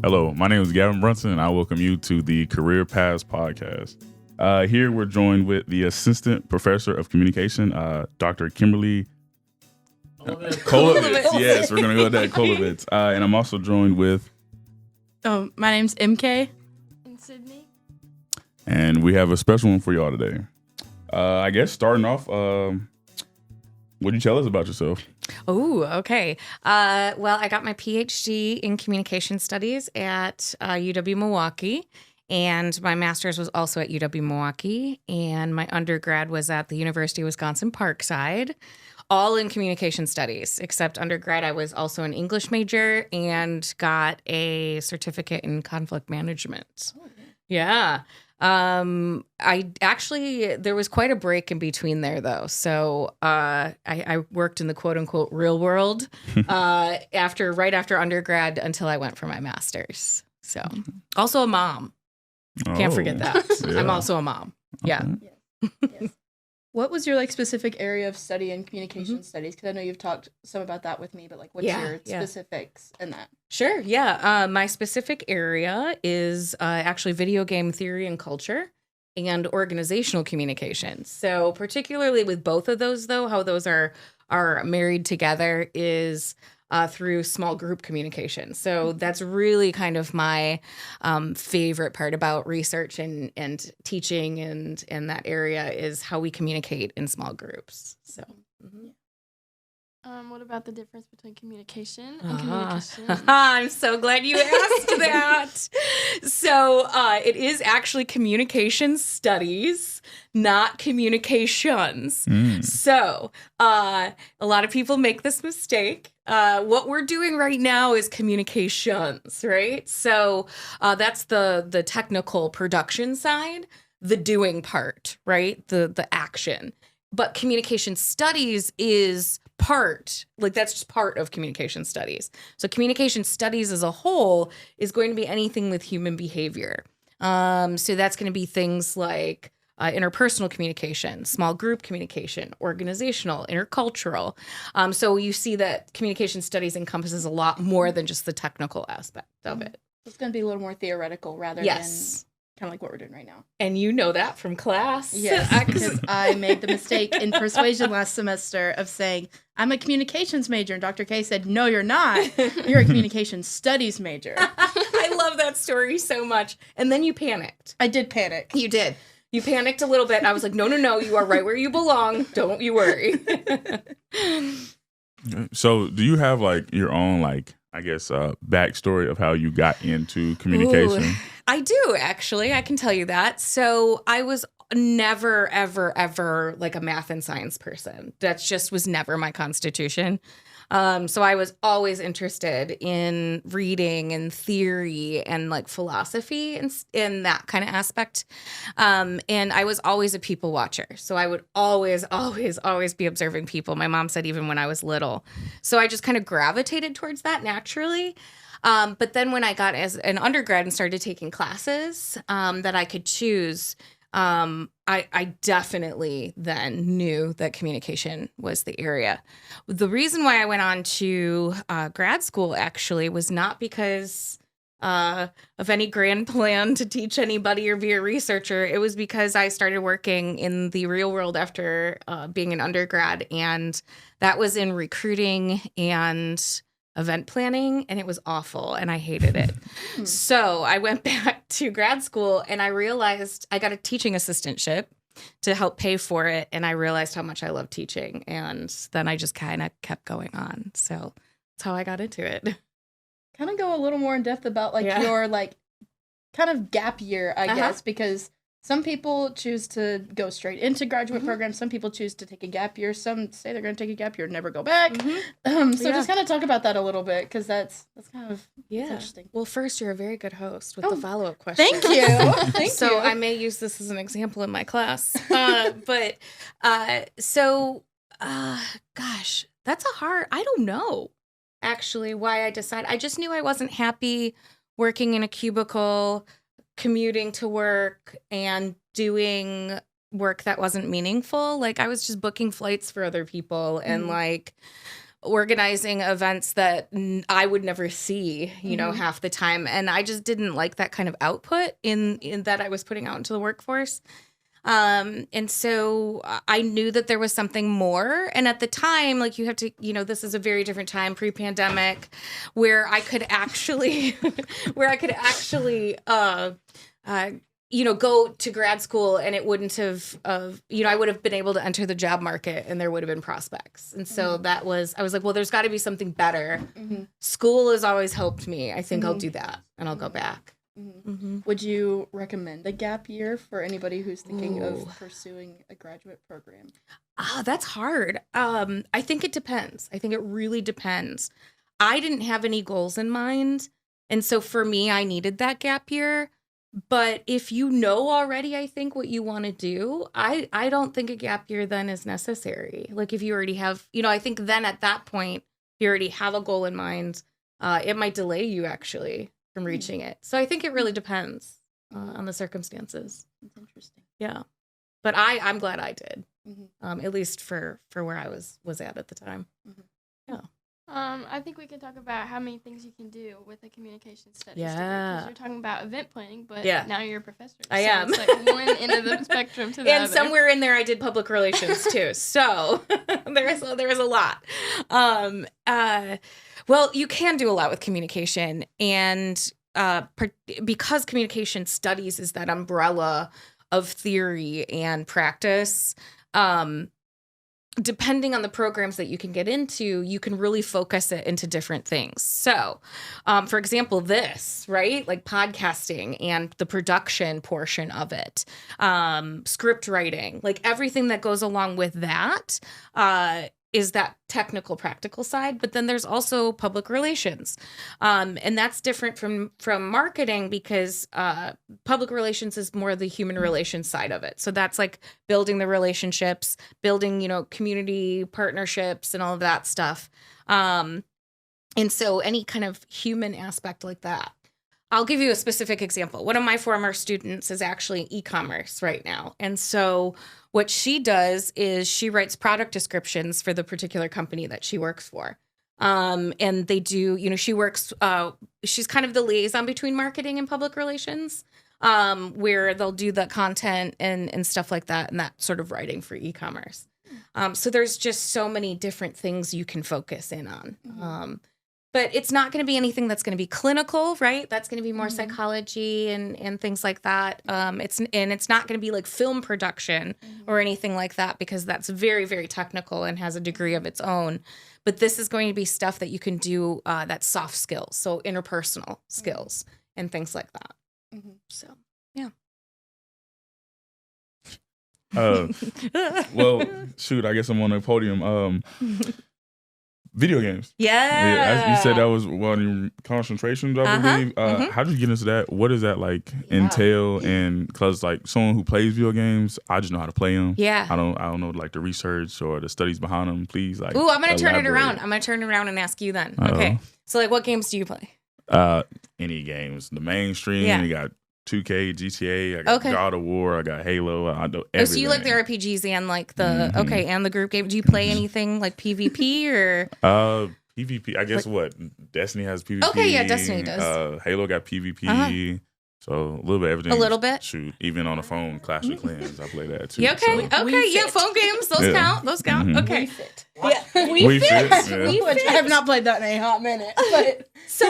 Hello, my name is Gavin Brunson, and I welcome you to the Career Paths Podcast. Here we're joined with the Assistant Professor of Communication, Dr. Kimberly Kulovitz. Yes, we're going to go with that, Kulovitz. And I'm also joined with... Oh, my name's MK. And Sydney. And we have a special one for y'all today. I guess starting off, what do you tell us about yourself? Oh, okay. Well, I got my PhD in communication studies at UW-Milwaukee, and my master's was also at UW-Milwaukee, and my undergrad was at the University of Wisconsin-Parkside, all in communication studies, except undergrad I was also an English major and got a certificate in conflict management. Oh, okay. Yeah. I actually, there was quite a break in between there though. So, I worked in the quote unquote real world, right after undergrad until I went for my master's. So also a mom. Can't forget that. Yeah. I'm also a mom. Yeah. Yes. Yes. What was your specific area of study in communication studies? Because I know you've talked some about that with me, but what's your specifics in that? Sure. Yeah. My specific area is actually video game theory and culture and organizational communication. So particularly with both of those, though, how those are married together is through small group communication. So that's really kind of my favorite part about research and teaching and that area is how we communicate in small groups. So. Mm-hmm. What about the difference between communication and communication? I'm so glad you asked that. So it is actually communication studies, not communications. So a lot of people make this mistake. What we're doing right now is communications, right? So that's the technical production side, the doing part, right? The action. But communication studies is that's just part of communication studies. So communication studies as a whole is going to be anything with human behavior. So that's going to be things like interpersonal communication, small group communication, organizational, intercultural. So you see that communication studies encompasses a lot more than just the technical aspect of it. It's going to be a little more theoretical rather than kind of like what we're doing right now. And you know that from class. Yes, because I made the mistake in persuasion last semester of saying, I'm a communications major. And Dr. K said, no, you're not. You're a communication studies major. I love that story so much. And then you panicked. I did panic. You did. You panicked a little bit. I was like, no, you are right where you belong. Don't you worry. So do you have your own, backstory of how you got into communication? Ooh, I do, actually. I can tell you that. So I was never, ever, ever a math and science person. That just was never my constitution. So I was always interested in reading and theory and philosophy and in that kind of aspect. And I was always a people watcher. So I would always, always, always be observing people. My mom said even when I was little. So I just kind of gravitated towards that naturally. But then when I got as an undergrad and started taking classes that I could choose, I definitely then knew that communication was the area. The reason why I went on to grad school actually was not because of any grand plan to teach anybody or be a researcher. It was because I started working in the real world after being an undergrad, and that was in recruiting and event planning, and it was awful, and I hated it. So I went back to grad school, and I realized I got a teaching assistantship to help pay for it, and I realized how much I love teaching, and then I just kind of kept going on. So that's how I got into it. Kind of go a little more in depth about your kind of gap year, I guess, because some people choose to go straight into graduate programs. Some people choose to take a gap year. Some say they're going to take a gap year and never go back. So just kind of talk about that a little bit, because that's kind of interesting. Well, first, you're a very good host with the follow-up question. Thank you. Thank you. So I may use this as an example in my class. Gosh, that's I don't know, actually, why I decided. I just knew I wasn't happy working in a cubicle, commuting to work and doing work that wasn't meaningful. Like I was just booking flights for other people and like organizing events that I would never see, you know, half the time. And I just didn't like that kind of output in that I was putting out into the workforce. And so I knew that there was something more. And at the time, like you have to, you know, this is a very different time, pre-pandemic, where I could actually, you know, go to grad school and it wouldn't have, you know, I would have been able to enter the job market and there would have been prospects. And so I was like, well, there's got to be something better. School has always helped me. I think I'll do that and I'll go back. Would you recommend a gap year for anybody who's thinking of pursuing a graduate program? That's hard. I think it depends. I think it really depends. I didn't have any goals in mind. And so for me, I needed that gap year. But if you know already, I think what you want to do, I don't think a gap year then is necessary. Like if you already have, you know, I think then at that point, you already have a goal in mind. It might delay you actually from reaching it. So I think it really depends on the circumstances. That's interesting. Yeah. But I'm glad I did, at least for where I was at the time. Yeah. I think we can talk about how many things you can do with a communication studies degree. Yeah. Because you're talking about event planning, but Yeah. now you're a professor. I am. It's like one end of the spectrum to the And other. somewhere in there, I did public relations too. So there is a lot. Well, you can do a lot with communication, and because communication studies is that umbrella of theory and practice. Depending on the programs that you can get into, you can really focus it into different things. So, for example, this, right? Like podcasting and the production portion of it, script writing, like everything that goes along with that is that technical, practical side. But then there's also public relations. And that's different from marketing because public relations is more the human relations side of it. So that's like building the relationships, building, you know, community partnerships and all of that stuff. And so any kind of human aspect like that. I'll give you a specific example. One of my former students is actually e-commerce right now. And so what she does is she writes product descriptions for the particular company that she works for. And they do, you know, she works, she's kind of the liaison between marketing and public relations, where they'll do the content and stuff like that and that sort of writing for e-commerce. So there's just so many different things you can focus in on. But it's not going to be anything that's going to be clinical, right? That's going to be more psychology and things like that. It's not going to be like film production or anything like that because that's very, very technical and has a degree of its own. But this is going to be stuff that you can do that's soft skills, so interpersonal skills and things like that. So, yeah. Well, shoot, I guess I'm on the podium. Video games. Yeah. You said that was one of your concentrations, I believe. How did you get into that? What does that like entail? And because like someone who plays video games, I just know how to play them. Yeah. I don't know like the research or the studies behind them. Please, like. Ooh, I'm gonna turn it elaborate. around. I'm gonna turn it around and ask you then. Uh-oh. Okay. So like, what games do you play? Any games. The mainstream. Yeah. You got 2K, GTA. I got God of War. I got Halo. I know everything. Oh, so you like the RPGs and like the and the group game. Do you play anything like PvP or? PvP. I guess what Destiny has PvP. Okay, yeah, Destiny does. Halo got PvP. So a little bit of everything. A little bit. Shoot, even on the phone, Clash of Clans, I play that too. Yeah, okay, so. okay, yeah, phone games, those count. Those count. Okay. Yeah, We fit. Which I have not played that in a hot minute. But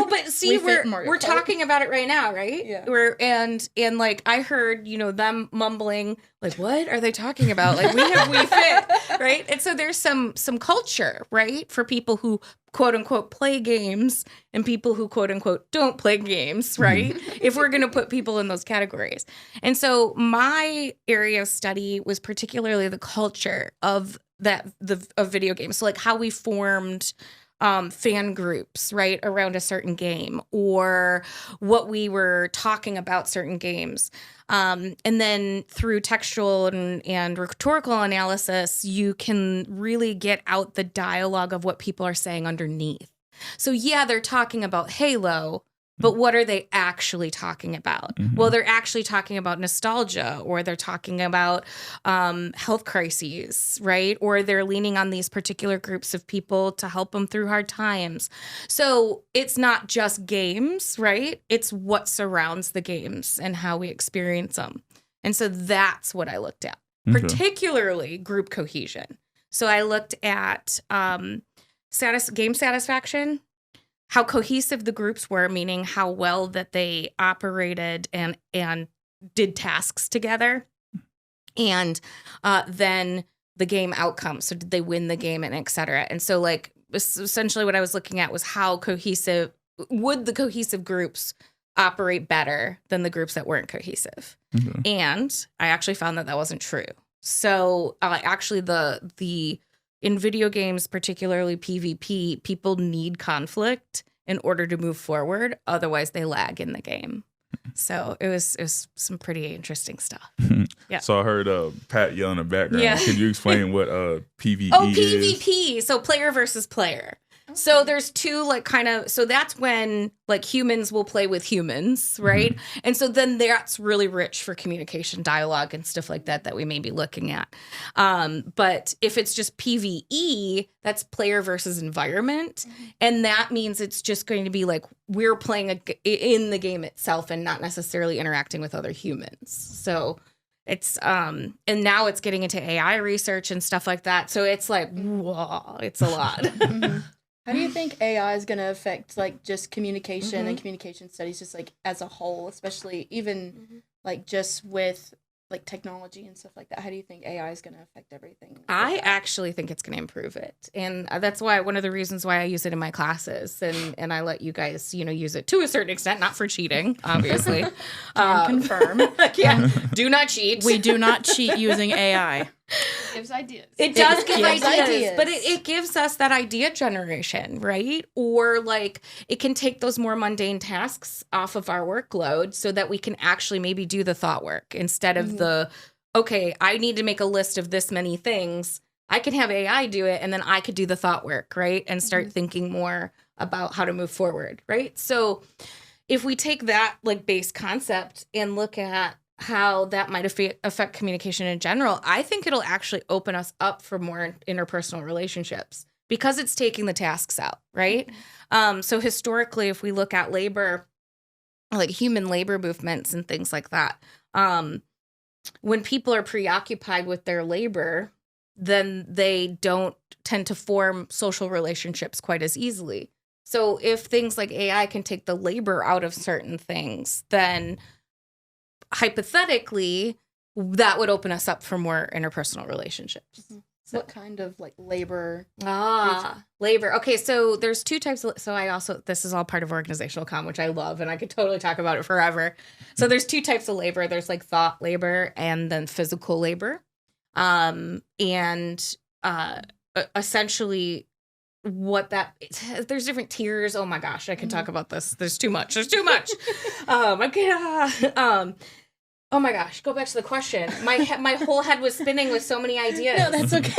But see, we're talking about it right now, right? Yeah. And like I heard, you know, them mumbling, like, what are they talking about? Like we fit, right? And so there's some culture, right, for people who quote unquote play games and people who quote unquote don't play games, right? If we're gonna put people in those categories. And so my area of study was particularly the culture of of video games. So like how we formed fan groups, right, around a certain game, or what we were talking about certain games. And then through textual and rhetorical analysis, you can really get out the dialogue of what people are saying underneath. So yeah, they're talking about Halo, But what are they actually talking about? Well, they're actually talking about nostalgia, or they're talking about health crises, right? Or they're leaning on these particular groups of people to help them through hard times. So it's not just games, right? It's what surrounds the games and how we experience them. And so that's what I looked at, particularly group cohesion. So I looked at game satisfaction, how cohesive the groups were, meaning how well that they operated and did tasks together, and then the game outcomes. So did they win the game, and et cetera. And so like essentially what I was looking at was how cohesive would the cohesive groups operate better than the groups that weren't cohesive. And I actually found that wasn't true. So actually the in video games, particularly PvP, people need conflict in order to move forward. Otherwise, they lag in the game. So it was some pretty interesting stuff. Yeah. So I heard Pat yell in the background. Yeah. Can you explain what PvE is? PvP. So player versus player. Okay. So there's two so that's when like humans will play with humans, right? And so then that's really rich for communication, dialogue, and stuff like that we may be looking at. But if it's just PvE, that's player versus environment. And that means it's just going to be like we're playing in the game itself and not necessarily interacting with other humans. So it's and now it's getting into AI research and stuff like that. So it's like, whoa, it's a lot. How do you think AI is going to affect like just communication and communication studies just like as a whole, especially even like just with like technology and stuff like that? How do you think AI is going to affect everything? I actually think it's going to improve it. And that's why one of the reasons why I use it in my classes and I let you guys, use it to a certain extent, not for cheating, obviously. Confirm. Yeah. Do not cheat. We do not cheat using AI. Gives ideas. It does give ideas, but it gives us that idea generation, right? Or like it can take those more mundane tasks off of our workload so that we can actually maybe do the thought work instead of okay, I need to make a list of this many things. I can have AI do it and then I could do the thought work, right? And start thinking more about how to move forward, right? So if we take that like base concept and look at how that might affect communication in general, I think it'll actually open us up for more interpersonal relationships because it's taking the tasks out, right? So historically, if we look at labor, like human labor movements and things like that, when people are preoccupied with their labor, then they don't tend to form social relationships quite as easily. So if things like AI can take the labor out of certain things, then hypothetically, that would open us up for more interpersonal relationships. So what kind of like labor? Labor. Okay, so there's two types of, this is all part of organizational comm, which I love, and I could totally talk about it forever. So there's two types of labor. There's like thought labor and then physical labor. Essentially there's different tiers. Oh my gosh, I could talk about this. There's too much. Oh my gosh, go back to the question. My whole head was spinning with so many ideas. No, that's okay.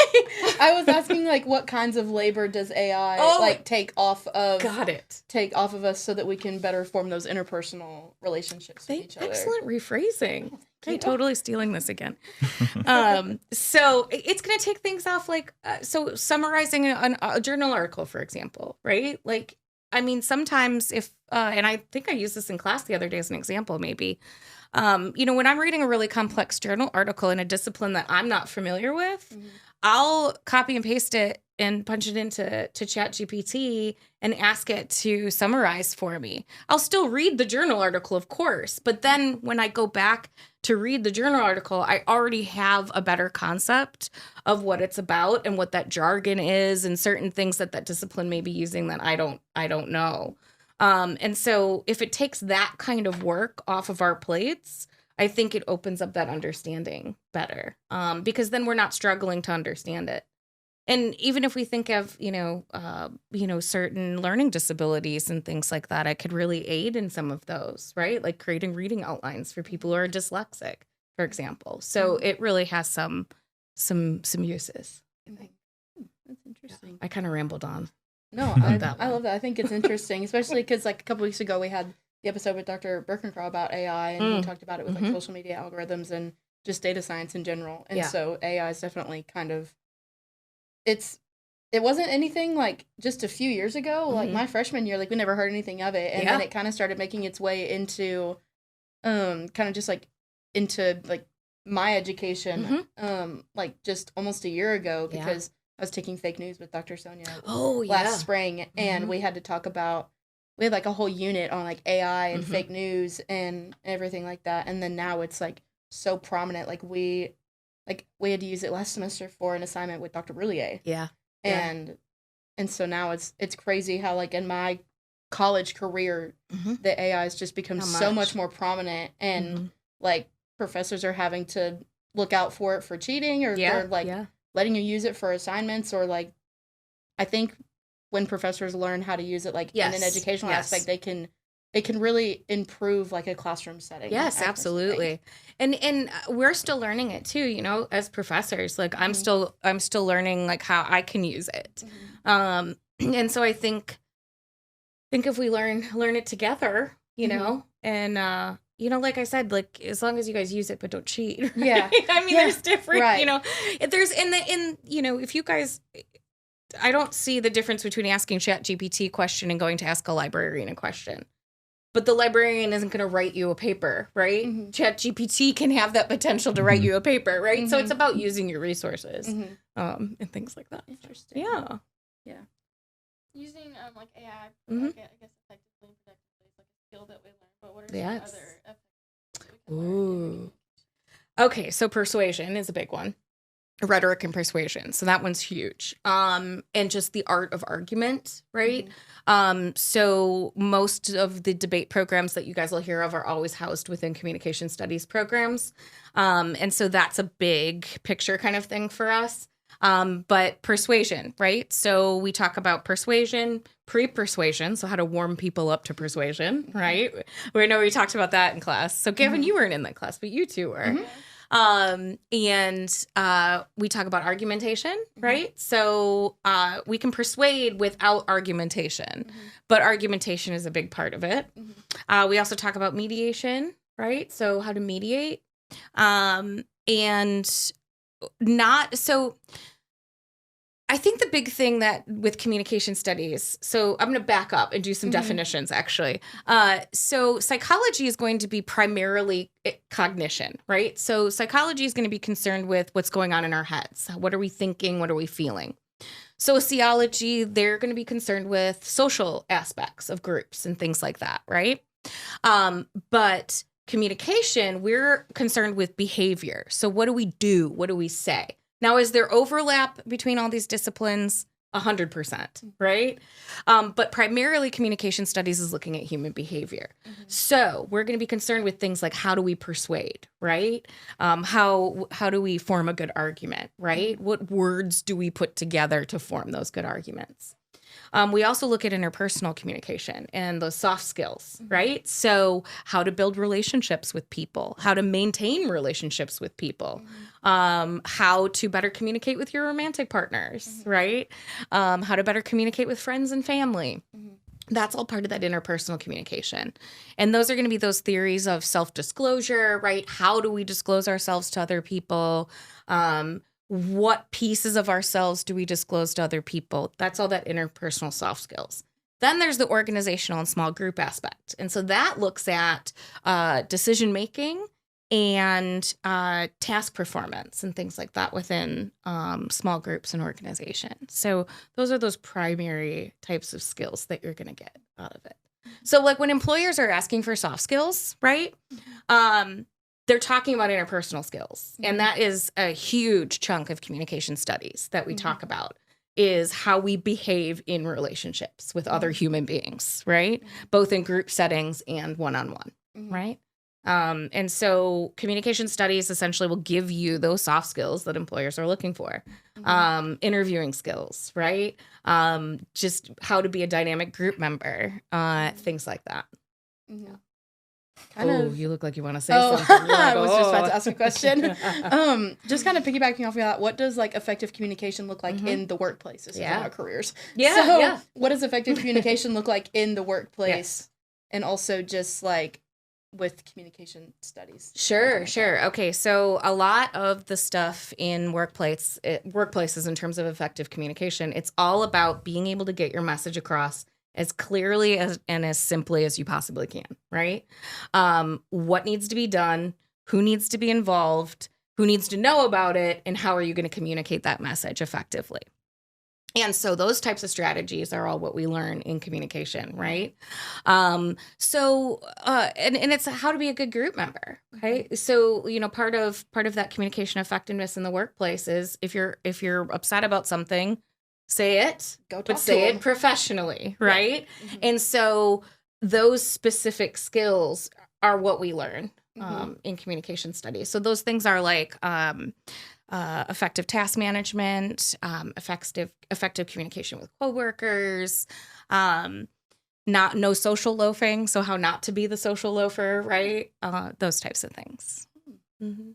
I was asking like what kinds of labor does AI take off of us so that we can better form those interpersonal relationships with each other. Excellent rephrasing. I'm totally stealing this again. So it's going to take things off like summarizing a journal article, for example, right? Like, I mean, sometimes if and I think I used this in class the other day as an example, maybe. When I'm reading a really complex journal article in a discipline that I'm not familiar with, I'll copy and paste it and punch it into ChatGPT and ask it to summarize for me. I'll still read the journal article, of course, but then when I go back to read the journal article, I already have a better concept of what it's about and what that jargon is and certain things that discipline may be using that I don't know. And so if it takes that kind of work off of our plates, I think it opens up that understanding better, because then we're not struggling to understand it. And even if we think of, certain learning disabilities and things like that, it could really aid in some of those, right? Like creating reading outlines for people who are dyslexic, for example. So it really has some uses, I think. That's interesting. I kind of rambled on. No, I love that. I think it's interesting, especially because like a couple weeks ago we had the episode with Dr. Birkencraw about AI, and he talked about it with like social media algorithms and just data science in general. And so AI is definitely kind of, it wasn't anything like just a few years ago. Like my freshman year, like we never heard anything of it. And then it kind of started making its way into kind of just like into like my education like just almost a year ago, because I was taking fake news with Dr. Sonia last spring, and we had to talk about, we had like a whole unit on like AI and fake news and everything like that. And then now it's like so prominent. Like we had to use it last semester for an assignment with Dr. Roulier. Yeah. And so now it's crazy how like in my college career the AI has just become so much more prominent, and like professors are having to look out for it for cheating, or they're like letting you use it for assignments, or like I think when professors learn how to use it like in an educational aspect, it can really improve like a classroom setting. Yes, absolutely. And we're still learning it too, you know, as professors. Like I'm still learning like how I can use it. And so I think if we learn it together, you know, and you know, like I said, like as long as you guys use it but don't cheat. Yeah. I mean, there's different, you know, there's in you know, if you guys, I don't see the difference between asking ChatGPT a question and going to ask a librarian a question. But the librarian isn't going to write you a paper, right? ChatGPT can have that potential to write you a paper, right? So it's about using your resources and things like that. Interesting. Yeah. Yeah. Using like AI, like, I guess effectively and productively is like a skill that we learn. But what are some other effects that we can learn? Okay, so persuasion is a big one. Rhetoric and persuasion. So that one's huge. And just the art of argument, right? So most of the debate programs that you guys will hear of are always housed within communication studies programs. And so that's a big picture kind of thing for us. But persuasion, right? So we talk about persuasion, pre-persuasion, so how to warm people up to persuasion, right? We know we talked about that in class. So Gavin, you weren't in that class, but you two were. And we talk about argumentation, right? So we can persuade without argumentation, but argumentation is a big part of it. We also talk about mediation, right? So how to mediate, and not so. I think the big thing that with communication studies, so I'm going to back up and do some definitions actually. So psychology is going to be primarily cognition, right? So psychology is going to be concerned with what's going on in our heads. What are we thinking? What are we feeling? Sociology, they're going to be concerned with social aspects of groups and things like that, right? But communication, we're concerned with behavior. So what do we do? What do we say? Now, is there overlap between all these disciplines? 100%, right? But primarily communication studies is looking at human behavior. So we're going to be concerned with things like how do we persuade, right? How do we form a good argument, right? What words do we put together to form those good arguments? We also look at interpersonal communication and those soft skills, right? So how to build relationships with people, how to maintain relationships with people, how to better communicate with your romantic partners, right? How to better communicate with friends and family. That's all part of that interpersonal communication. And those are going to be those theories of self-disclosure, right? How do we disclose ourselves to other people? What pieces of ourselves do we disclose to other people? That's all that interpersonal soft skills. Then there's the organizational and small group aspect. And so that looks at decision-making and task performance and things like that within small groups and organizations. So those are those primary types of skills that you're going to get out of it. So like when employers are asking for soft skills, right? They're talking about interpersonal skills. And that is a huge chunk of communication studies that we talk about, is how we behave in relationships with other human beings, right? Both in group settings and one-on-one, right? And so communication studies essentially will give you those soft skills that employers are looking for. Interviewing skills, right? Just how to be a dynamic group member, things like that. You look like you want to say something. I was just about to ask a question. Just kind of piggybacking off of that, what does like effective communication look like in the workplace? This is our careers. What does effective communication look like in the workplace and also just like with communication studies. Sure. Okay, so a lot of the stuff in workplaces in terms of effective communication, it's all about being able to get your message across as clearly and as simply as you possibly can, right? What needs to be done, who needs to be involved, who needs to know about it, and how are you going to communicate that message effectively? And so those types of strategies are all what we learn in communication, right? And it's how to be a good group member, okay? So, part of that communication effectiveness in the workplace is if you're upset about something, say it, but say it professionally, right? Yeah. Mm-hmm. And so those specific skills are what we learn in communication studies. So those things are like effective task management, effective communication with coworkers, no social loafing. So how not to be the social loafer, right? Those types of things. Mm-hmm.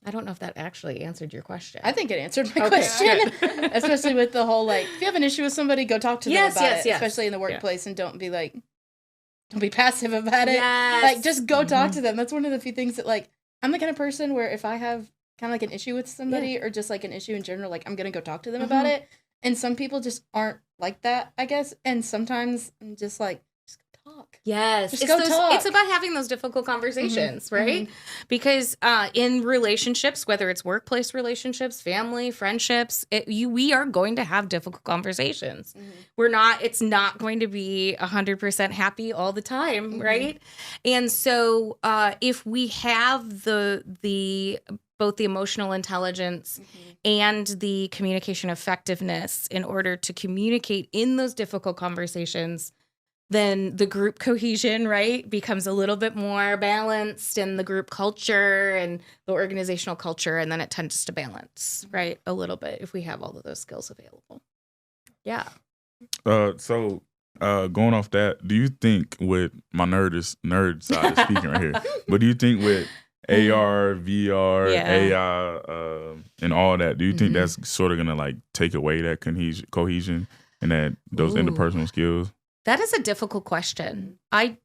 I don't know if that actually answered your question. I think it answered my question, especially with the whole like, if you have an issue with somebody, go talk to them about it, especially in the workplace, and don't be passive about it. Yes. Like, just go talk to them. That's one of the few things that like, I'm the kind of person where if I have kind of like an issue with somebody or just like an issue in general, like I'm going to go talk to them about it. And some people just aren't like that, I guess. And sometimes I'm just like, just go talk. Yes. Just go talk. It's about having those difficult conversations, right? Because in relationships, whether it's workplace relationships, family, friendships, we are going to have difficult conversations. It's not going to be 100% happy all the time, right? And so if we have both the emotional intelligence and the communication effectiveness in order to communicate in those difficult conversations, then the group cohesion, right, becomes a little bit more balanced, and the group culture and the organizational culture, and then it tends to balance, right, a little bit if we have all of those skills available. Yeah. So going off that, do you think with my nerd side is speaking right here, but do you think with AR, VR, AI, and all that, do you think that's sort of going to like take away that cohesion and that those interpersonal skills? That is a difficult question. I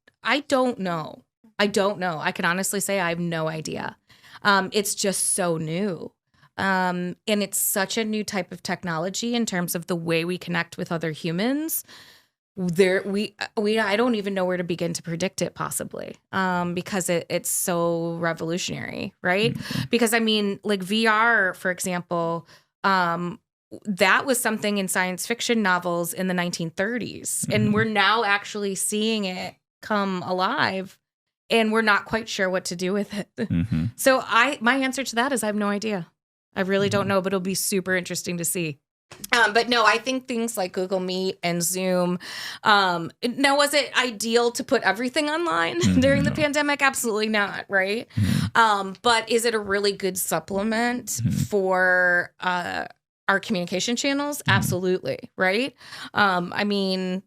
don't know. I can honestly say I have no idea. It's just so new. And it's such a new type of technology in terms of the way we connect with other humans. I don't even know where to begin to predict it possibly, because it's so revolutionary, right? Because I mean, like VR, for example, that was something in science fiction novels in the 1930s, and we're now actually seeing it come alive, and we're not quite sure what to do with it. So my answer to that is I have no idea. I really don't know, but it'll be super interesting to see. But no, I think things like Google Meet and Zoom. Now, was it ideal to put everything online during the pandemic? Absolutely not, right? But is it a really good supplement for our communication channels? Absolutely, right? I mean,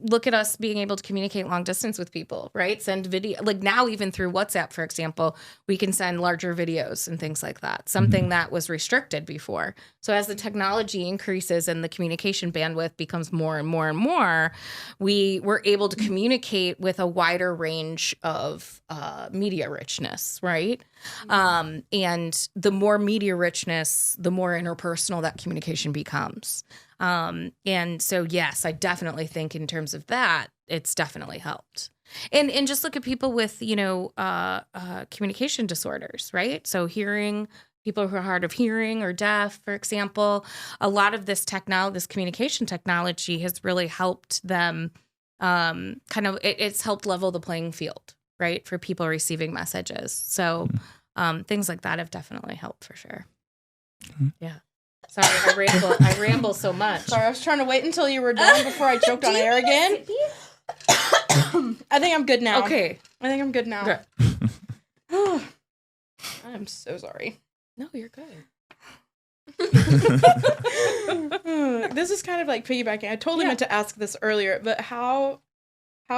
look at us being able to communicate long distance with people, right? Send video, like now even through WhatsApp, for example, we can send larger videos and things like that, something that was restricted before. So as the technology increases and the communication bandwidth becomes more and more and more, we were able to communicate with a wider range of media richness, right? And the more media richness, the more interpersonal that communication becomes. And so, yes, I definitely think in terms of that, it's definitely helped. And just look at people with, communication disorders, right? So people who are hard of hearing or deaf, for example, a lot of this communication technology has really helped them it's helped level the playing field, right? For people receiving messages. So things like that have definitely helped for sure. Yeah. Sorry, I ramble so much. Sorry, I was trying to wait until you were done before I choked on air again. I think I'm good now. Okay. I think I'm good now. Okay. I'm so sorry. No, you're good. This is kind of like piggybacking. I totally meant to ask this earlier, but how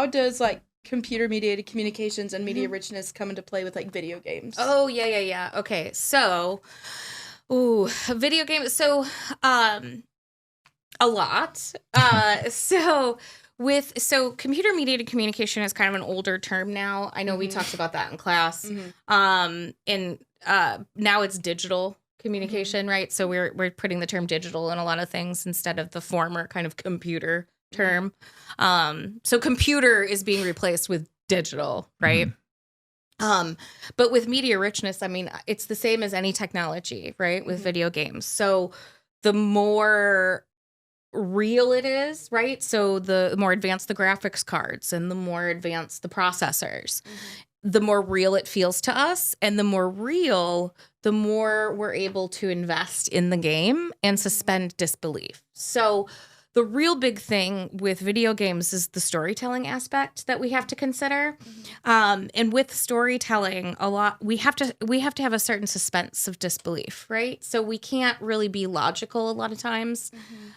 does like computer mediated communications and media richness come into play with like video games? Oh, yeah. Okay. So, video games. So, a lot. So So computer mediated communication is kind of an older term now. I know we talked about that in class. And now it's digital communication, right? So we're putting the term digital in a lot of things instead of the former kind of computer term. So computer is being replaced with digital, right? But with media richness, I mean, it's the same as any technology, right? With video games. So the more real it is, right? So the more advanced the graphics cards and the more advanced the processors, the more real it feels to us. And the more real, the more we're able to invest in the game and suspend disbelief. So the real big thing with video games is the storytelling aspect that we have to consider. And with storytelling, we have to have a certain suspense of disbelief, right? So we can't really be logical a lot of times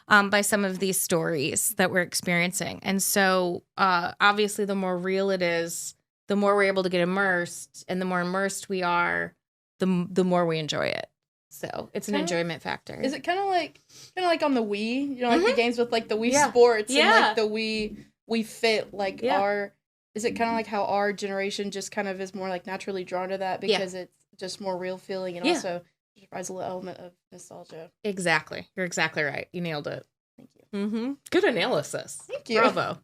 by some of these stories that we're experiencing. And so obviously the more real it is, the more we're able to get immersed, and the more immersed we are, the more we enjoy it. So it's an enjoyment factor. Is it kind of like on the Wii? You know, like the games with like the Wii Sports and like the Wii Fit. Like is it kind of like how our generation just kind of is more like naturally drawn to that because it's just more real feeling and also provides a little element of nostalgia. Exactly. You're exactly right. You nailed it. Thank you. Good analysis. Thank you. Bravo.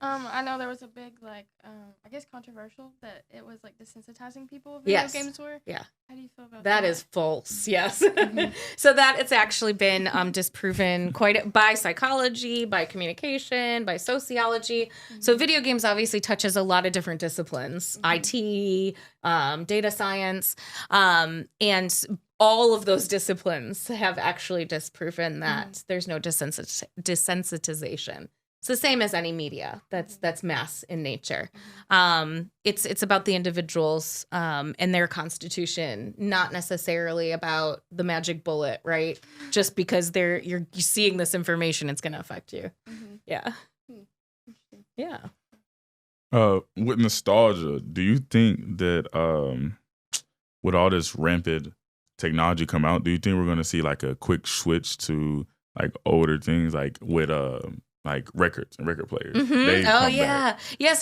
I know there was a big, like, I guess controversial that it was, like, desensitizing people video games were. Yeah. How do you feel about that? That is false, yes. So that it's actually been disproven by psychology, by communication, by sociology. So video games obviously touches a lot of different disciplines, IT, data science, and all of those disciplines have actually disproven that there's no desensitization. It's the same as any media that's mass in nature. It's about the individuals and their constitution, not necessarily about the magic bullet, right? Just because you're seeing this information, it's going to affect you. Yeah. Yeah. With nostalgia, do you think that with all this rampant technology come out, do you think we're going to see like a quick switch to like older things, like with like records and record players? So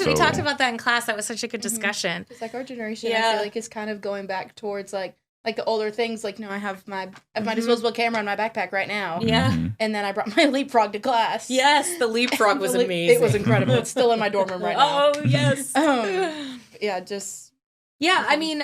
we talked about that in class. That was such a good discussion. It's like our generation, I feel like, is kind of going back towards like the older things. Like, I have my disposable camera in my backpack right now. And then I brought my leapfrog to class. Yes, the leapfrog was amazing. It was incredible. It's still in my dorm room right now. Oh yes. I mean,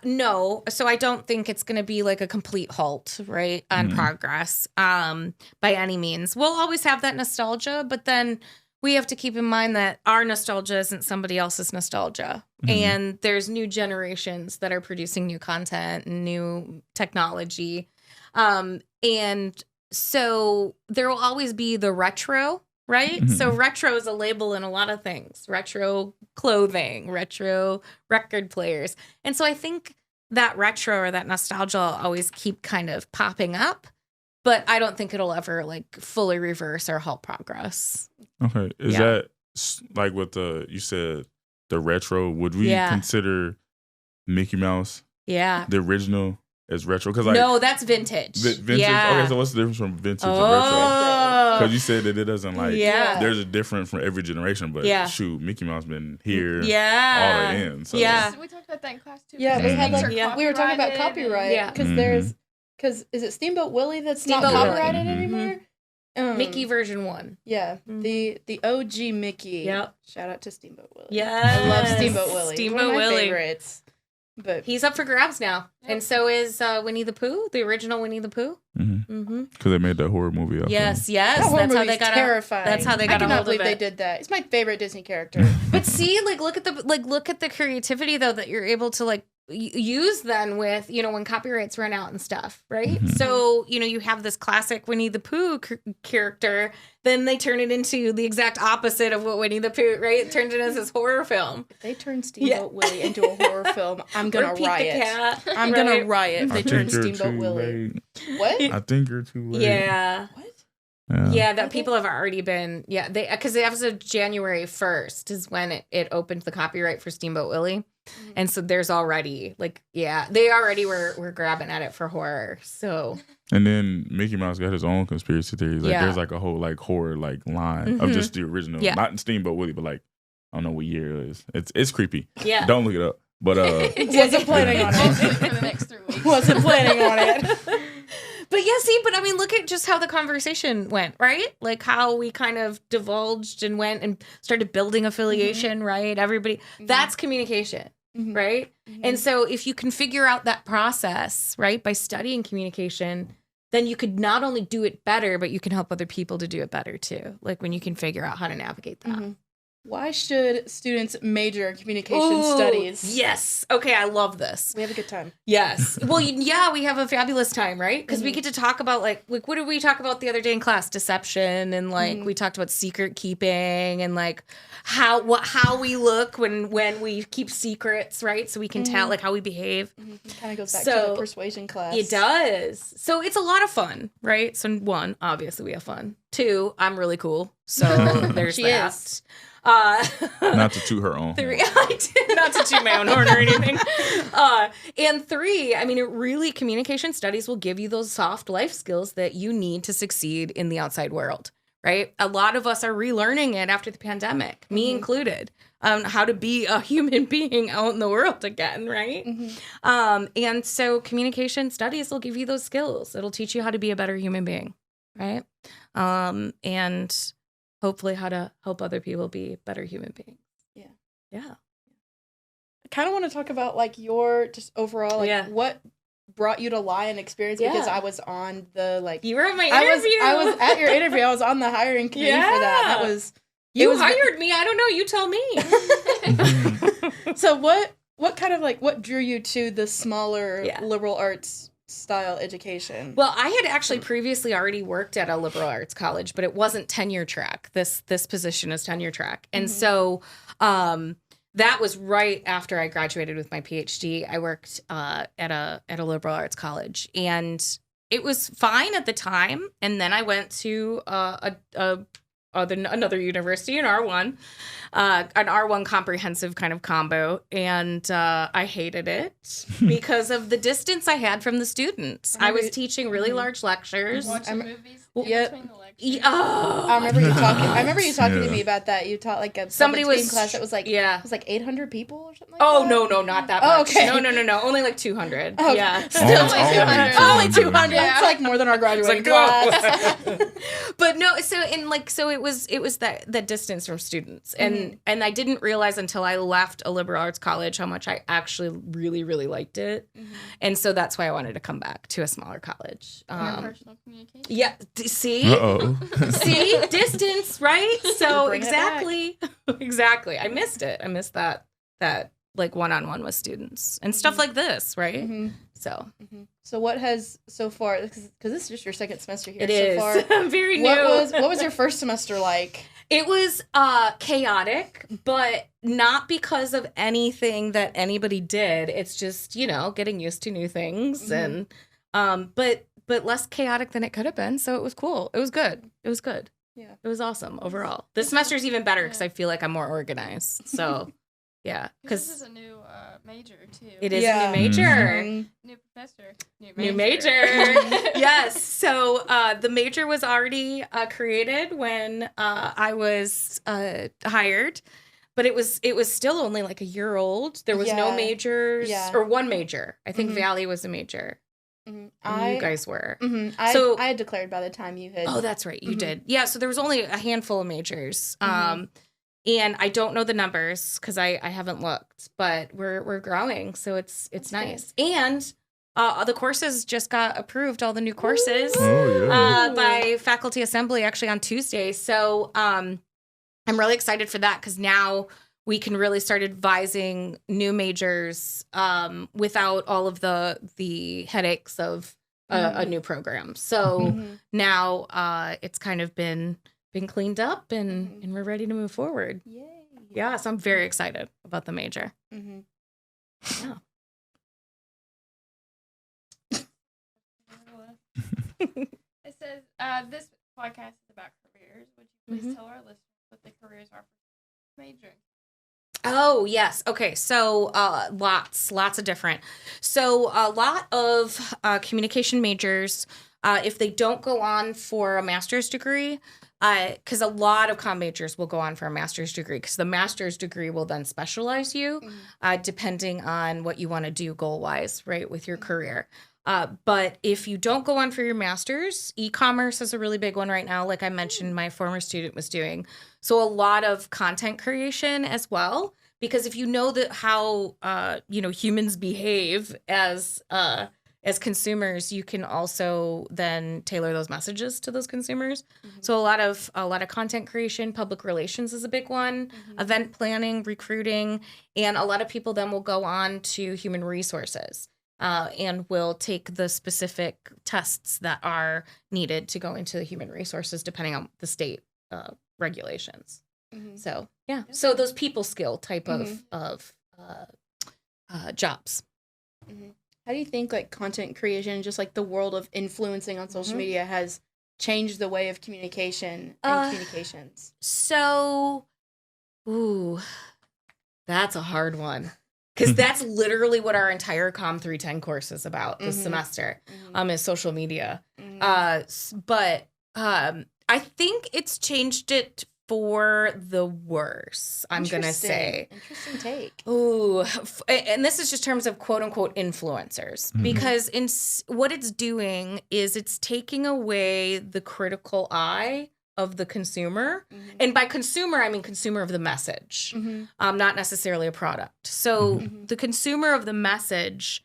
no. So I don't think it's going to be like a complete halt, right, on progress by any means. We'll always have that nostalgia, but then we have to keep in mind that our nostalgia isn't somebody else's nostalgia. And there's new generations that are producing new content and new technology. And so there will always be the retro, right? So retro is a label in a lot of things. Retro clothing, retro record players. And so I think that retro or that nostalgia will always keep kind of popping up, but I don't think it'll ever like fully reverse or halt progress. Okay. Is that like what you said, the retro, would we consider Mickey Mouse the original as retro? Because no, that's vintage. Vintage? Okay, so what's the difference from vintage and retro? Because you said that it doesn't like, there's a difference from every generation, but shoot, Mickey Mouse been here all the way in. So. We talked about that in class too. Yeah, we had we were talking about copyright because is it Steamboat Willie that's not copyrighted anymore? Mickey version 1. Yeah, the OG Mickey. Yep. Shout out to Steamboat Willie. Yeah, I love Steamboat Willie. Steamboat One of my Willie. favorites. But he's up for grabs now, and so is Winnie the Pooh, the original Winnie the Pooh. Because they made that horror movie. Yes. That's how they got terrifying. That's how they got a hold of it. I cannot believe they did that. It's my favorite Disney character. But see, look at the creativity though that you're able to like use then with when copyrights run out and stuff, right? So you have this classic Winnie the Pooh character, then they turn it into the exact opposite of what Winnie the Pooh, right? It turns it into this horror film. If they turn Steamboat Willie into a horror film, I'm gonna riot. I'm gonna riot if they turn Steamboat Willie. What? I think you're too late. Yeah. What? Yeah, that people have already been, because as of January 1st is when it opened the copyright for Steamboat Willie. And so there's already they already were grabbing at it for horror. So and then Mickey Mouse got his own conspiracy theories. Like there's like a whole like horror like line of just the original, not in Steamboat Willie, but like I don't know what year it is. It's creepy. Yeah, don't look it up. But wasn't planning on it for the next 3 weeks. Wasn't planning on it. But but I mean, look at just how the conversation went, right? Like how we kind of divulged and went and started building affiliation, right? Everybody, that's communication, right? And so if you can figure out that process, right, by studying communication, then you could not only do it better, but you can help other people to do it better too. Like when you can figure out how to navigate that. Why should students major in communication studies? Yes. Okay, I love this. We have a good time. Yes. Well, we have a fabulous time, right? Because we get to talk about like what did we talk about the other day in class? Deception, and like we talked about secret keeping, and like how we look when we keep secrets, right? So we can tell like how we behave. Kind of goes back to the persuasion class. It does. So it's a lot of fun, right? So 1, obviously we have fun. 2, I'm really cool. So there's that. Not to toot her own. 3, not to toot my own horn or anything. And 3, I mean, communication studies will give you those soft life skills that you need to succeed in the outside world, right? A lot of us are relearning it after the pandemic, me included, how to be a human being out in the world again, right? And so communication studies will give you those skills. It'll teach you how to be a better human being, right? And hopefully how to help other people be better human beings. Yeah. I kind of want to talk about like your just overall, like what brought you to Lion experience, because I was on the you were at my interview. I was at your interview. I was on the hiring committee for that. That was you hired me. I don't know. You tell me. So what kind of like what drew you to the smaller liberal arts style education? Well, I had actually previously already worked at a liberal arts college, but it wasn't tenure track. This position is tenure track. And so that was right after I graduated with my PhD. I worked at a liberal arts college, and it was fine at the time. And then I went to another university, an R1 comprehensive kind of combo, and I hated it because of the distance I had from the students. I was teaching really large lectures. Watching movies in between the lectures. I remember you talking to me about that. You taught like a somebody was class that was like it was like 800 people or something like that. Oh no, not that much. Okay. No, only like 200. Oh, yeah, still only 200. Only 200. It's like more than our graduating class. But no, so it was that distance from students, and I didn't realize until I left a liberal arts college how much I actually really, really liked it, and so that's why I wanted to come back to a smaller college. Personal communication. Yeah, see, distance, right? So exactly. I missed it. I missed that like one-on-one with students and stuff like this, right? So what has so far, because this is just your second semester here. It is. Far, I'm very new. What was your first semester like? It was chaotic, but not because of anything that anybody did. It's just, getting used to new things and but less chaotic than it could have been. So it was cool. It was good. Yeah. It was awesome overall. This semester is even better because I feel like I'm more organized. So yeah, because this is a new major too. It is a new major. New professor. New major. Yes. So the major was already created when I was hired, but it was still only like a year old. There was no majors or one major. I think Valley was a major. You guys were. So I had declared by the time you had. Oh, that's right. You did. Yeah. So there was only a handful of majors. And I don't know the numbers because I haven't looked, but we're growing, so it's nice. Good. And the courses just got approved, all the new courses by faculty assembly actually on Tuesday. So I'm really excited for that because now we can really start advising new majors without all of the headaches of a new program. So now it's kind of been cleaned up and we're ready to move forward. Yay. Yeah, so I'm very excited about the major. Yeah. It says, this podcast is about careers. Would you please tell our listeners what the careers are for major? Oh, yes. Okay. So lots of different. So a lot of communication majors, if they don't go on for a master's degree, because a lot of comm majors will go on for a master's degree, because the master's degree will then specialize you depending on what you want to do goal-wise, right, with your career. But if you don't go on for your master's, e-commerce is a really big one right now. Like I mentioned, my former student was doing. So a lot of content creation as well, because if you know that how, humans behave as consumers, you can also then tailor those messages to those consumers. So a lot of content creation, public relations is a big one, event planning, recruiting, and a lot of people then will go on to human resources. And will take the specific tests that are needed to go into the human resources, depending on the state regulations. So, yeah. So those people skill type of jobs. How do you think like content creation, just like the world of influencing on social media, has changed the way of communication and communications? So, that's a hard one. Because that's literally what our entire Com 310 course is about this semester, is social media. But I think it's changed it for the worse, I'm going to say. Interesting take. Ooh, and this is just terms of quote unquote influencers, because what it's doing is it's taking away the critical eye of the consumer. And by consumer, I mean consumer of the message, not necessarily a product. So the consumer of the message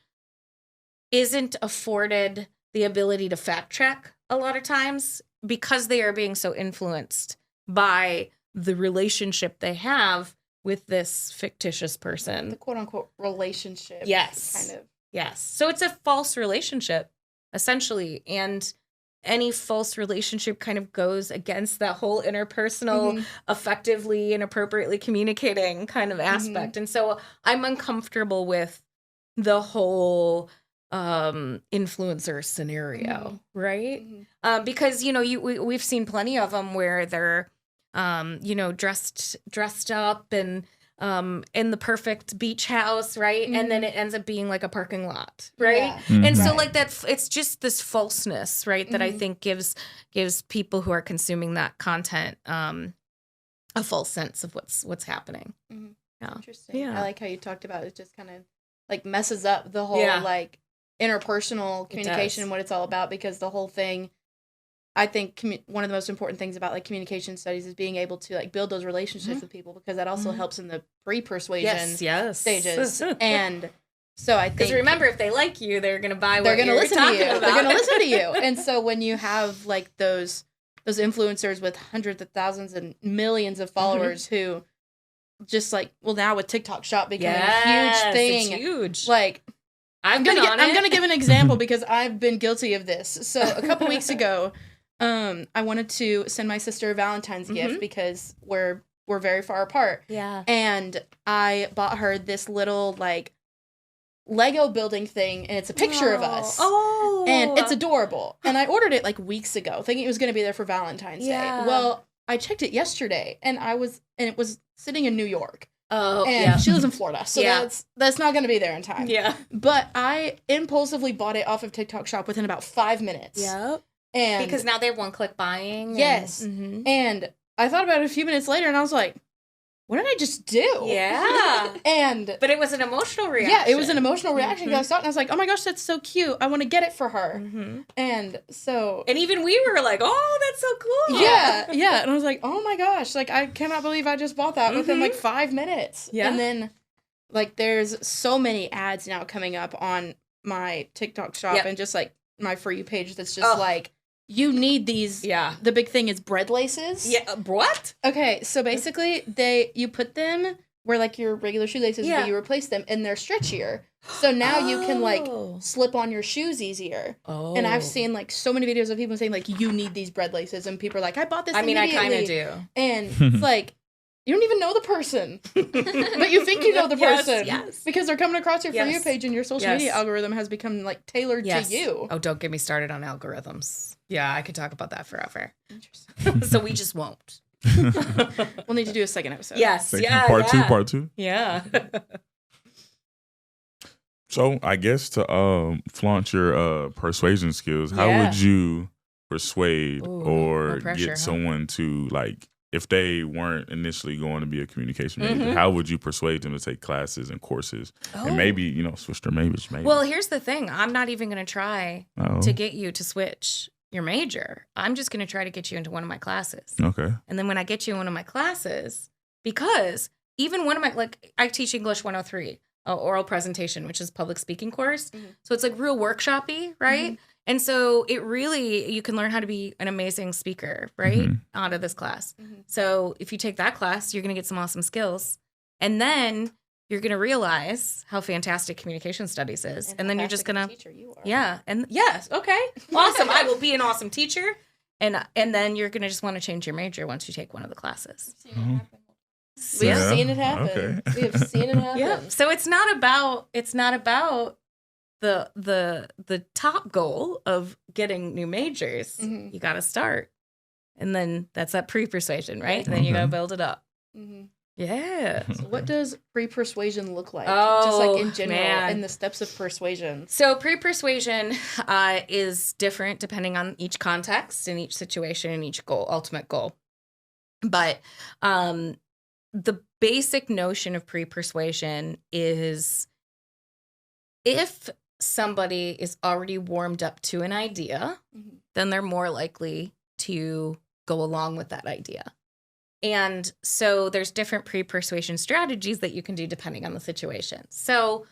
isn't afforded the ability to fact check a lot of times because they are being so influenced by the relationship they have with this fictitious person. The quote unquote relationship. Yes. Kind of. Yes. So it's a false relationship, essentially. And any false relationship kind of goes against that whole interpersonal, effectively and appropriately communicating kind of aspect. And so I'm uncomfortable with the whole influencer scenario, right? Because, we've seen plenty of them where they're, dressed up and in the perfect beach house, right? And then it ends up being like a parking lot, right? And so like that, it's just this falseness, right? That I think gives people who are consuming that content a false sense of what's happening. Yeah. Interesting. Yeah. I like how you talked about it just kind of like messes up the whole like interpersonal communication and what it's all about, because the whole thing, I think one of the most important things about like communication studies is being able to like build those relationships with people, because that also helps in the pre-persuasion stages. And so I think, because remember, if they like you, they're going to buy what they're going to listen to you. About. They're going to listen to you. And so when you have like those influencers with hundreds of thousands and millions of followers who just like, well, now with TikTok Shop becoming a huge thing, it's huge. Like, I'm gonna give an example because I've been guilty of this. So a couple weeks ago, I wanted to send my sister a Valentine's gift because we're very far apart. Yeah. And I bought her this little like Lego building thing, and it's a picture of us. Oh. And it's adorable. And I ordered it like weeks ago, thinking it was gonna be there for Valentine's Day. Well, I checked it yesterday, and it was sitting in New York. Oh, and she lives in Florida, so that's not going to be there in time. Yeah. But I impulsively bought it off of TikTok Shop within about 5 minutes. Yep. And because now they have one-click buying. Yes. And I thought about it a few minutes later, and I was like, what did I just do? Yeah. But it was an emotional reaction. Yeah, it was an emotional reaction. I saw it, and I was like, oh my gosh, that's so cute. I want to get it for her. And so... And even we were like, oh, that's so cool. Yeah, yeah. And I was like, oh my gosh, like, I cannot believe I just bought that within like 5 minutes. Yeah. And then, like, there's so many ads now coming up on my TikTok Shop and just, like, my For You page that's just like, you need these. Yeah. The big thing is bread laces. Yeah. What? Okay. So basically, you put them where like your regular shoelaces, but you replace them and they're stretchier. So now you can like slip on your shoes easier. Oh. And I've seen like so many videos of people saying like, you need these bread laces. And people are like, I bought this immediately. I kind of do. And it's like, you don't even know the person, but you think you know the person. Yes. Because they're coming across your For You page, and your social media algorithm has become like tailored to you. Oh, don't get me started on algorithms. Yeah, I could talk about that forever. Interesting. So we just won't. We'll need to do a second episode. Yes. Yeah. Part two. Yeah. So I guess to flaunt your persuasion skills, how would you persuade or get someone to, like, if they weren't initially going to be a communication major, how would you persuade them to take classes and courses and maybe, switch their majors? Maybe. Well, here's the thing. I'm not even going to try to get you to switch your major. I'm just going to try to get you into one of my classes. Okay. And then when I get you in one of my classes, because even one of my, like, I teach English 103, oral presentation, which is public speaking course. So it's like real workshop-y, right? And so it really, you can learn how to be an amazing speaker, right? Out of this class. So if you take that class, you're going to get some awesome skills. And then you're going to realize how fantastic communication studies is. And then you're just going to, yeah. And yes. Okay. Awesome. I will be an awesome teacher. And then you're going to just want to change your major once you take one of the classes. We have seen it happen. Okay. We have seen it happen. Yeah. So it's not about the top goal of getting new majors. You got to start. And then that's that pre-persuasion, right? And then you got to build it up. Yeah. So what does pre-persuasion look like? Just like in general, in the steps of persuasion. So pre-persuasion is different depending on each context and each situation and each goal, ultimate goal. But the basic notion of pre-persuasion is if somebody is already warmed up to an idea, then they're more likely to go along with that idea. And so there's different pre-persuasion strategies that you can do depending on the situation. So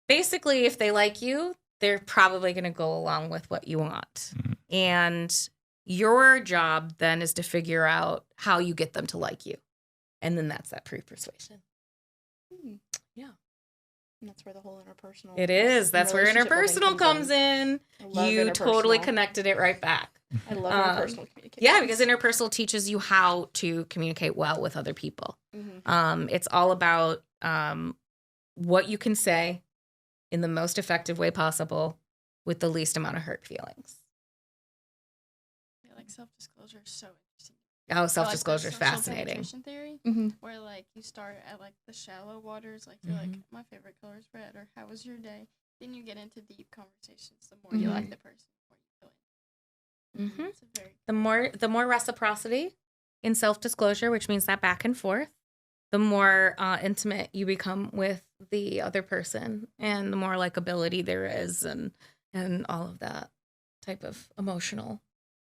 basically, if they like you, they're probably going to go along with what you want. And your job then is to figure out how you get them to like you. And then that's that pre-persuasion. Yeah. And that's where the whole interpersonal. It is. That's where interpersonal comes in. You totally connected it right back. I love interpersonal communication. Yeah, because interpersonal teaches you how to communicate well with other people. It's all about what you can say in the most effective way possible with the least amount of hurt feelings. Yeah, like self-disclosure is so interesting. Oh, self-disclosure is fascinating. Theory, where like you start at like the shallow waters, like you're like, my favorite color is red, or how was your day? Then you get into deep conversations. The more you like the person, the more you feel it. The more reciprocity in self-disclosure, which means that back and forth, the more intimate you become with the other person, and the more likability there is, and all of that type of emotional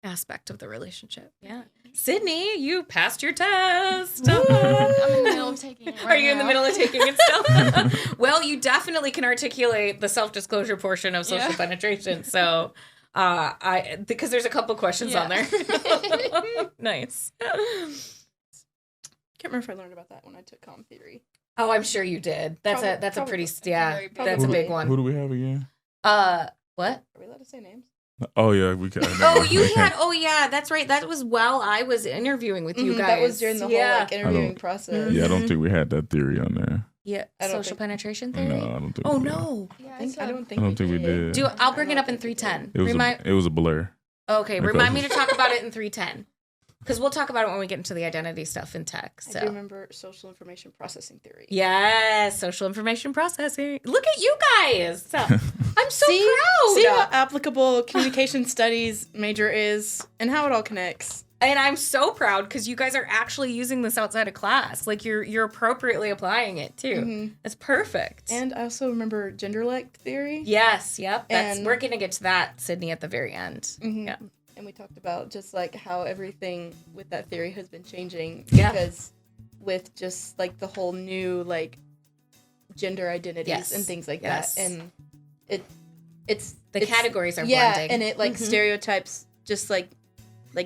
aspect of the relationship. Yeah. Sydney, you passed your test. I'm in the middle of taking it right Are you in the middle of taking it still? Well, you definitely can articulate the self-disclosure portion of social penetration. So, because there's a couple questions on there. Nice. Can't remember if I learned about that when I took comm theory. Oh, I'm sure you did. That's a pretty that's a big one. Who do we have again? What? Are we allowed to say names? Oh yeah, we can. That's right. That was while I was interviewing with you guys. That was during the whole like interviewing process. Yeah, I don't think we had that theory on there. Yeah, social penetration theory. No, I don't think. Oh no. Yeah, I don't think we did. I'll bring it up in 310. It was a blur. Okay, remind me to talk about it in 310. Because we'll talk about it when we get into the identity stuff in tech. So. I do remember social information processing theory. Yes, social information processing. Look at you guys. I'm so proud. See how applicable communication studies major is and how it all connects. And I'm so proud because you guys are actually using this outside of class. Like you're appropriately applying it too. It's perfect. And I also remember genderlect theory. Yes, yep. We're going to get to that, Sydney, at the very end. Yeah. And we talked about just like how everything with that theory has been changing because with just like the whole new like gender identities and things like that. And it's categories are blending. And it like stereotypes just like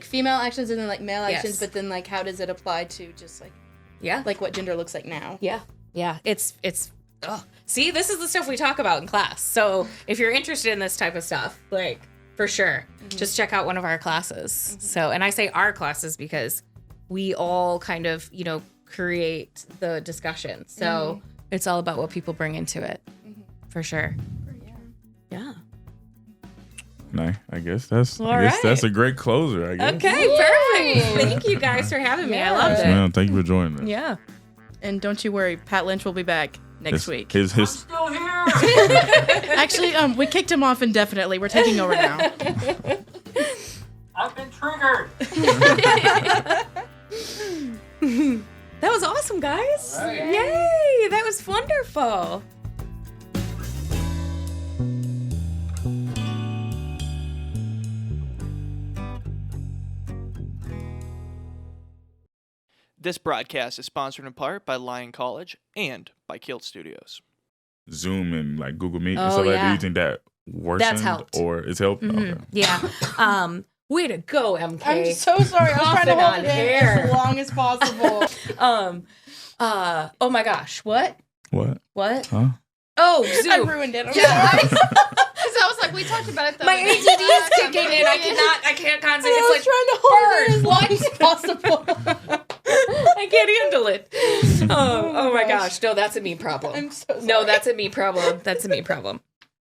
female actions and then like male actions, but then like how does it apply to just like like what gender looks like now? Yeah. It's see, this is the stuff we talk about in class. So if you're interested in this type of stuff, like for sure, just check out one of our classes. So, and I say our classes because we all kind of, create the discussion. So it's all about what people bring into it, for sure. Yeah. No, I guess that's All that's a great closer. I guess. Okay, perfect. Thank you guys for having me. I loved Yes, it. ma'am. Thank you for joining us. Yeah. And don't you worry, Pat Lynch will be back next week. His Still here. Actually, we kicked him off indefinitely. We're taking over now. I've been triggered. That was awesome, guys. Right. Yay! That was wonderful. This broadcast is sponsored in part by Lyon College and by Kilt Studios. Zoom and like Google Meet and Oh, stuff like yeah. that. Do you think that worsened That's helped. or it's helped? Okay. Yeah. Way to go, MK. I'm so sorry. I was trying to Coughing hold on it in air. as long as possible. Oh my gosh. What? What? Huh? Oh, I Zoom. ruined it. I'm Yeah, sorry. Because I was like, we talked about it the My other day. ADD is kicking in. I can't concentrate. I was It's trying to hold it as long bird. as possible. I can't handle it. Oh my gosh. gosh. No, that's a me problem. I'm so sorry. No, that's a me problem. That's a me problem.